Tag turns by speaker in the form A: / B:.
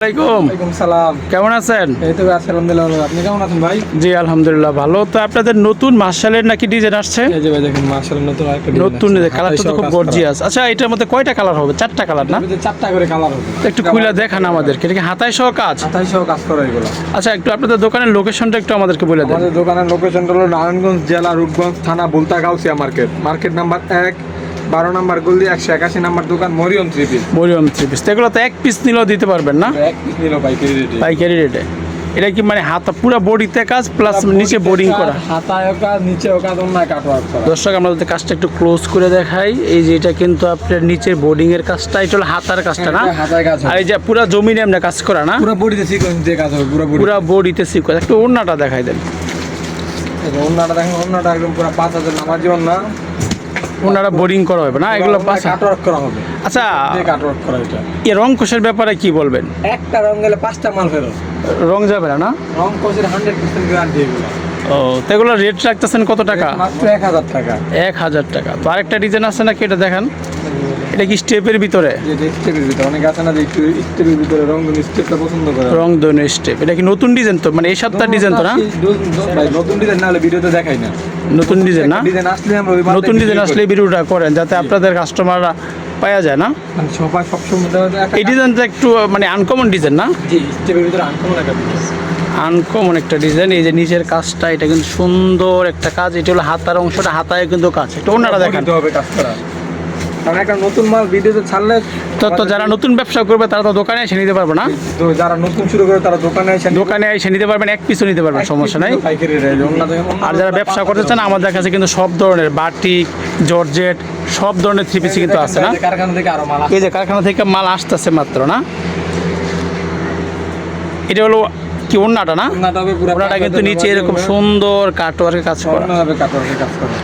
A: ওয়ালাইকুম সালাম।
B: কেমন আছেন?
A: এই তো আছি আলহামদুলিল্লাহ। আপনি কেমন আছেন ভাই?
B: জি আলহামদুলিল্লাহ ভালো। তো আপনাদের নতুন মার্শালের নাকি ডিজাইন আসছে?
A: এই যে ভাই দেখেন মাশাআল্লাহ নতুন আরেকটা ডিজাইন।
B: নতুন কালারটা তো খুব গর্জিয়াস। আচ্ছা এটার মধ্যে কয়টা কালার হবে? চারটা কালার না?
A: চারটা করে কালার হবে।
B: একটু খুলে দেখান আমাদেরকে। এটা কি হাতায় সহ কাজ?
A: হাতায় সহ কাজ করা এগুলো।
B: আচ্ছা একটু আপনাদের দোকানের লোকেশনটা একটু আমাদেরকে বলে দেন।
A: আমাদের দোকানের লোকেশন হলো নারায়ণগঞ্জ জেলা রূপগঞ্জ থানা Bulta Gausia market. Market number 1, 12 নম্বর গলি 181 নম্বর দোকান Mariam three piece.
B: Mariam three piece. এগুলো তো এক পিস নিলেও দিতে পারবেন না?
A: এক পিস নিলো পাইকারি রেটে।
B: পাইকারি রেটে। এটা কি মানে হাতা পুরো বডিতে কাজ প্লাস নিচে বোর্ডিং করা?
A: হাতায়ও কাজ নিচেও কাজ অন্যায় কাটওয়ার্ক করা।
B: দর্শক আমরা যদি কাজটা একটু ক্লোজ করে দেখাই, এই যে এটা কিন্তু আপনার নিচের বোর্ডিং এর কাজটা, এটা হলো হাতার কাজটা না?
A: হাতায় কাজ।
B: আর এই যে পুরো জমিনে এমনি কাজ করা না?
A: পুরো বডিতে সিকোয়েন্স দিয়ে কাজ হবে পুরো বডি।
B: পুরো বডিতে সিকোয়েন্স। একটু ওড়নাটা দেখাই দেন।
A: এই ওন্নাটা দেখেন, ওন্নাটা একদম পুরো 5000 নামাজি ওন্না।
B: ওনারা বোর্ডিং করা হবে না? এগুলো
A: কাটওয়ার্ক করা হবে।
B: আচ্ছা
A: কাটওয়ার্ক করা এটা।
B: এই রং কোষের ব্যাপারে কি বলবেন?
A: একটা রং গেলে 5টা মাল ফেরত।
B: রং যাবে না না?
A: রং কোষের 100% গ্যারান্টি এগুলো।
B: ও তো এগুলো রেট রাখতেছেন কত টাকা?
A: মাত্র 1000 টাকা।
B: 1000 টাকা। তো আরেকটা ডিজাইন আছে নাকি, এটা দেখান। এটা কি স্টেপের ভিতরে?
A: যে স্টেপের ভিতরে অনেক আছে না যে একটু স্টেপের ভিতরে রংধনু স্টেপটা পছন্দ করে।
B: রংধনু স্টেপ। এটা কি নতুন ডিজাইন তো? মানে এই সপ্তাহের ডিজাইন তো না?
A: ভাই নতুন ডিজাইন না হলে ভিডিওতে দেখাই না।
B: নতুন ডিজাইন না?
A: ডিজাইন আসলে আমরা ওই
B: নতুন ডিজাইন আসলে ভিডিওটা করেন যাতে আপনাদের কাস্টমাররা পাওয়া যায় না?
A: মানে সবাই সবসময়
B: এই ডিজাইনটা একটু মানে আনকমন ডিজাইন না?
A: জি স্টেপের ভিতরে আনকমন একটা ডিজাইন।
B: আনকমন একটা ডিজাইন। এই যে নিচের কাজটা, এটা কিন্তু সুন্দর একটা কাজ। এটা হলো হাতার অংশটা, হাতায় কিন্তু কাজ। এটা ওনারা দেখান।
A: হবে কাজ করা। কারণ একটা নতুন মাল ভিডিওতে ছাড়লে
B: তো যারা নতুন ব্যবসা করবে তারা তো দোকানে এসে নিতে পারবে না?
A: তো যারা নতুন শুরু করে তারা
B: দোকানে এসে নিতে পারবেন, এক পিসও নিতে পারবেন, সমস্যা নাই।
A: পাইকারি রেট।
B: আর যারা ব্যবসা করতে চান আমাদের কাছে কিন্তু সব ধরনের বাটিক, জর্জেট সব ধরনের থ্রি পিস কিন্তু আছে না?
A: কারখানা থেকে আরো মাল
B: এই যে কারখানা থেকে মাল আসতেছে মাত্র না? এটা হলো কি ওড়নাটা না?
A: ওড়নাটা হবে পুরো
B: ওড়নাটা কিন্তু নিচে এরকম সুন্দর কাটওয়ার্কের কাজ করা।
A: কাটওয়ার্কের কাজ করা।